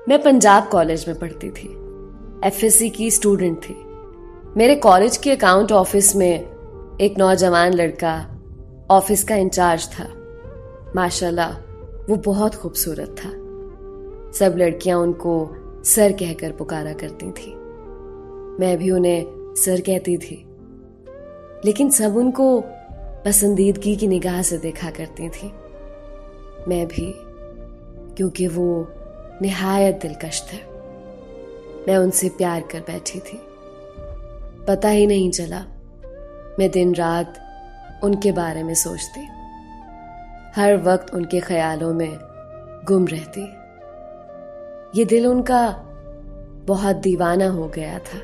मैं पंजाब कॉलेज में पढ़ती थी। एफएससी की स्टूडेंट थी। मेरे कॉलेज के अकाउंट ऑफिस में एक नौजवान लड़का ऑफिस का इंचार्ज था। माशाल्लाह वो बहुत खूबसूरत था। सब लड़कियां उनको सर कहकर पुकारा करती थी। मैं भी उन्हें सर कहती थी, लेकिन सब उनको पसंदीदगी की निगाह से देखा करती थी। मैं भी, क्योंकि वो निहायत दिलकश थे। मैं उनसे प्यार कर बैठी थी। पता ही नहीं चला, मैं दिन रात उनके बारे में सोचती, हर वक्त उनके ख्यालों में गुम रहती। ये दिल उनका बहुत दीवाना हो गया था।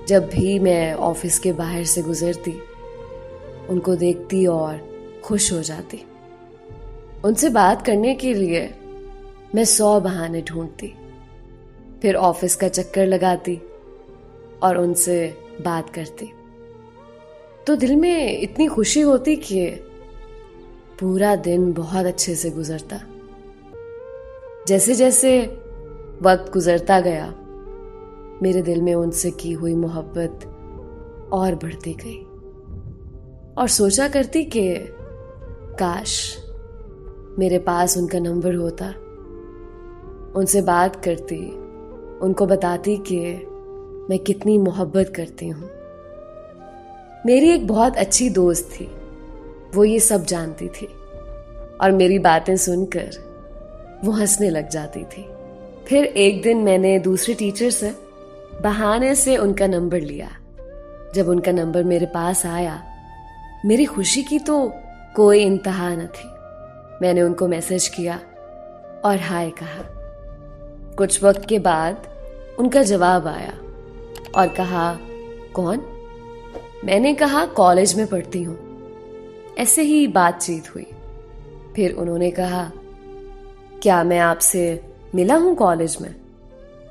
जब भी मैं ऑफिस के बाहर से गुजरती, उनको देखती और खुश हो जाती। उनसे बात करने के लिए मैं 100 बहाने ढूंढती, फिर ऑफिस का चक्कर लगाती और उनसे बात करती। तो दिल में इतनी खुशी होती कि पूरा दिन बहुत अच्छे से गुजरता। जैसे जैसे वक्त गुजरता गया, मेरे दिल में उनसे की हुई मोहब्बत और बढ़ती गई और सोचा करती कि काश मेरे पास उनका नंबर होता। उनसे बात करती, उनको बताती कि मैं कितनी मोहब्बत करती हूँ। मेरी एक बहुत अच्छी दोस्त थी, वो ये सब जानती थी और मेरी बातें सुनकर वो हंसने लग जाती थी। फिर एक दिन मैंने दूसरे टीचर से बहाने से उनका नंबर लिया। जब उनका नंबर मेरे पास आया, मेरी खुशी की तो कोई इंतहा न थी। मैंने उनको मैसेज किया और हाय कहा। कुछ वक्त के बाद उनका जवाब आया और कहा, कौन? मैंने कहा, कॉलेज में पढ़ती हूँ। ऐसे ही बातचीत हुई। फिर उन्होंने कहा, क्या मैं आपसे मिला हूँ कॉलेज में?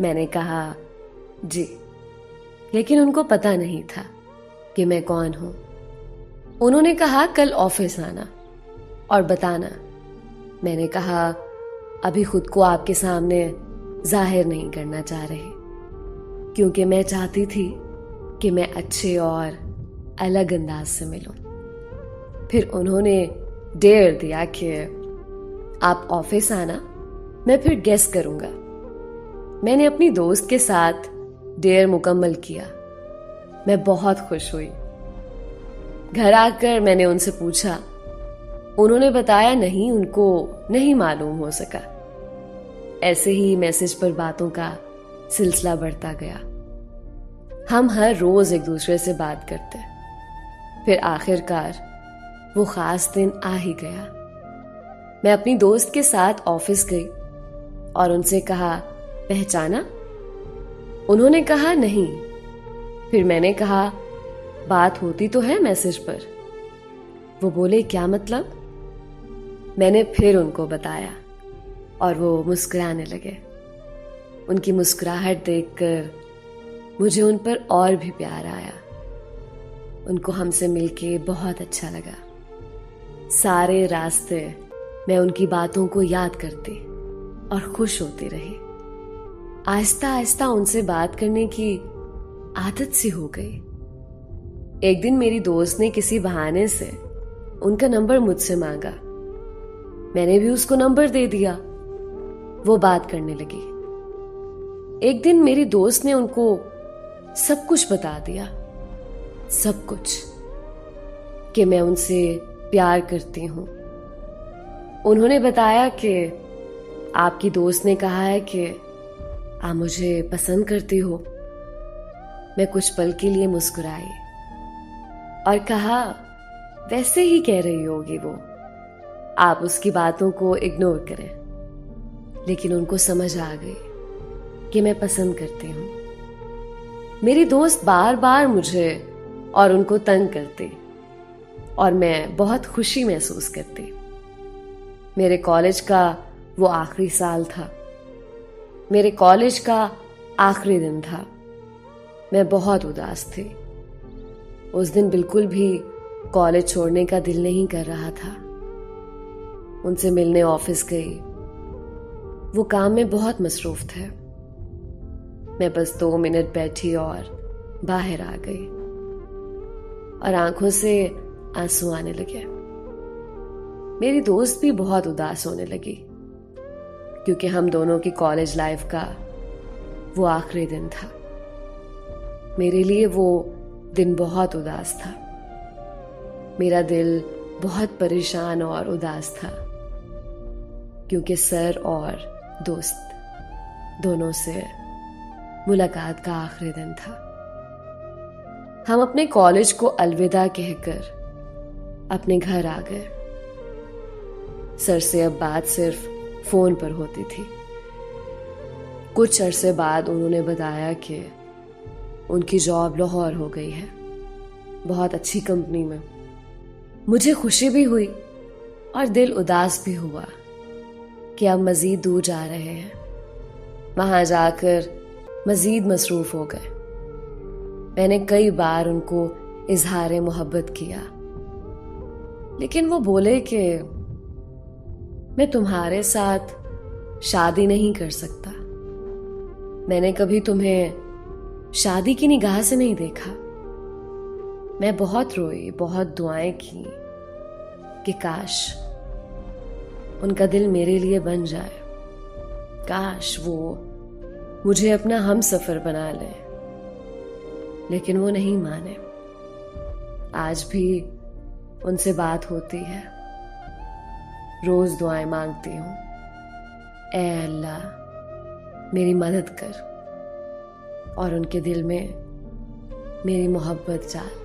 मैंने कहा, जी। लेकिन उनको पता नहीं था कि मैं कौन हूं। उन्होंने कहा, कल ऑफिस आना और बताना। मैंने कहा, अभी खुद को आपके सामने जाहिर नहीं करना चाह रही, क्योंकि मैं चाहती थी कि मैं अच्छे और अलग अंदाज से मिलूं। फिर उन्होंने डेयर दिया कि आप ऑफिस आना, मैं फिर गेस करूंगा। मैंने अपनी दोस्त के साथ डेयर मुकम्मल किया। मैं बहुत खुश हुई। घर आकर मैंने उनसे पूछा। उन्होंने बताया नहीं, उनको नहीं मालूम हो सका। ऐसे ही मैसेज पर बातों का सिलसिला बढ़ता गया। हम हर रोज एक दूसरे से बात करते। फिर आखिरकार वो खास दिन आ ही गया। मैं अपनी दोस्त के साथ ऑफिस गई और उनसे कहा, पहचाना? उन्होंने कहा, नहीं। फिर मैंने कहा, बात होती तो है मैसेज पर। वो बोले, क्या मतलब? मैंने फिर उनको बताया और वो मुस्कुराने लगे। उनकी मुस्कुराहट देखकर मुझे उन पर और भी प्यार आया। उनको हमसे मिलके बहुत अच्छा लगा। सारे रास्ते मैं उनकी बातों को याद करती और खुश होती रही। आहिस्ता आहिस्ता उनसे बात करने की आदत सी हो गई। एक दिन मेरी दोस्त ने किसी बहाने से उनका नंबर मुझसे मांगा। मैंने भी उसको नंबर दे दिया। वो बात करने लगी। एक दिन मेरी दोस्त ने उनको सब कुछ बता दिया, सब कुछ, कि मैं उनसे प्यार करती हूं। उन्होंने बताया कि आपकी दोस्त ने कहा है कि आप मुझे पसंद करती हो। मैं कुछ पल के लिए मुस्कुराई और कहा, वैसे ही कह रही होगी वो, आप उसकी बातों को इग्नोर करें। लेकिन उनको समझ आ गई कि मैं पसंद करती हूँ। मेरी दोस्त बार बार मुझे और उनको तंग करती और मैं बहुत खुशी महसूस करती। मेरे कॉलेज का वो आखिरी साल था। मेरे कॉलेज का आखिरी दिन था। मैं बहुत उदास थी। उस दिन बिल्कुल भी कॉलेज छोड़ने का दिल नहीं कर रहा था। उनसे मिलने ऑफिस गई। वो काम में बहुत मसरूफ थे। मैं बस 2 मिनट बैठी और बाहर आ गई और आंखों से आंसू आने लगे। मेरी दोस्त भी बहुत उदास होने लगी क्योंकि हम दोनों की कॉलेज लाइफ का वो आखिरी दिन था। मेरे लिए वो दिन बहुत उदास था। मेरा दिल बहुत परेशान और उदास था क्योंकि सर और दोस्त दोनों से मुलाकात का आखिरी दिन था। हम अपने कॉलेज को अलविदा कहकर अपने घर आ गए। सर से अब बात सिर्फ फोन पर होती थी। कुछ अरसे बाद उन्होंने बताया कि उनकी जॉब लाहौर हो गई है, बहुत अच्छी कंपनी में। मुझे खुशी भी हुई और दिल उदास भी हुआ कि अब मजीद दूर जा रहे हैं। वहां जाकर मजीद मसरूफ हो गए। मैंने कई बार उनको इजहार मोहब्बत किया, लेकिन वो बोले कि मैं तुम्हारे साथ शादी नहीं कर सकता। मैंने कभी तुम्हें शादी की निगाह से नहीं देखा। मैं बहुत रोई, बहुत दुआएं की कि काश उनका दिल मेरे लिए बन जाए, काश वो मुझे अपना हम सफर बना ले, लेकिन वो नहीं माने। आज भी उनसे बात होती है, रोज दुआएं मांगती हूं, ऐ अल्लाह मेरी मदद कर और उनके दिल में मेरी मोहब्बत डाल।